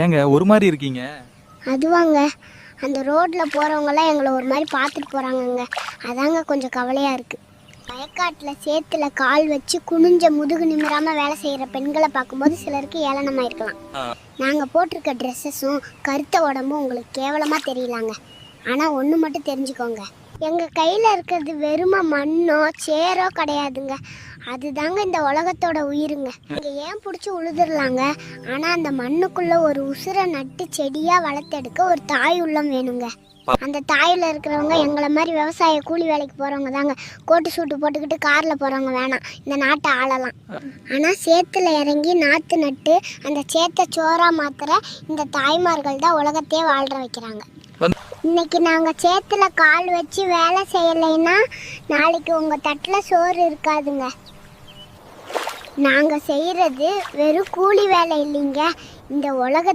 ஏங்க ஒரு மாதிரி இருக்கீங்க? அதுவாங்க, அந்த ரோட்டில் போகிறவங்களாம் எங்களை ஒரு மாதிரி பார்த்துட்டு போகிறாங்கங்க. அதாங்க கொஞ்சம் கவலையாக இருக்குது. வயக்காட்டில் சேத்துல கால் வச்சு குனிஞ்ச முதுகு நிமிராமல் வேலை செய்கிற பெண்களை பார்க்கும்போது சிலருக்கு ஏளனமாக இருக்கலாம். நாங்கள் போட்டிருக்க ட்ரெஸ்ஸஸும் கருத்த உடம்பும் உங்களுக்கு கேவலமாக தெரியலாங்க. ஆனால் ஒன்று மட்டும் தெரிஞ்சுக்கோங்க, எங்கள் கையில் இருக்கிறது வெறும மண்ணோ சேரோ கிடையாதுங்க. அதுதாங்க இந்த உலகத்தோட உயிருங்க. இங்கே ஏன் பிடிச்சி உழுதுடலாங்க, ஆனால் அந்த மண்ணுக்குள்ளே ஒரு உசுரை நட்டு செடியாக வளர்த்தெடுக்க ஒரு தாய் உள்ளம் வேணுங்க. அந்த தாயில் இருக்கிறவங்க எங்களை மாதிரி விவசாய கூலி வேலைக்கு போகிறவங்க தாங்க. கோட்டு சூட்டு போட்டுக்கிட்டு காரில் போகிறவங்க வேணாம், இந்த நாட்டை ஆளலாம். ஆனால் சேத்துல இறங்கி நாற்று நட்டு அந்த சேத்தை சோறா மாத்திர இந்த தாய்மார்கள் தான் உலகத்தையே வாழ்ற வைக்கிறாங்க. இன்னைக்கு நாங்கள் சேத்துல கால் வச்சு வேலை செய்யலைன்னா நாளைக்கு உங்கள் தட்டில் சோறு இருக்காதுங்க. நாங்கள் செய்கிறது வெறும் கூலி வேலை இல்லைங்க, இந்த உலக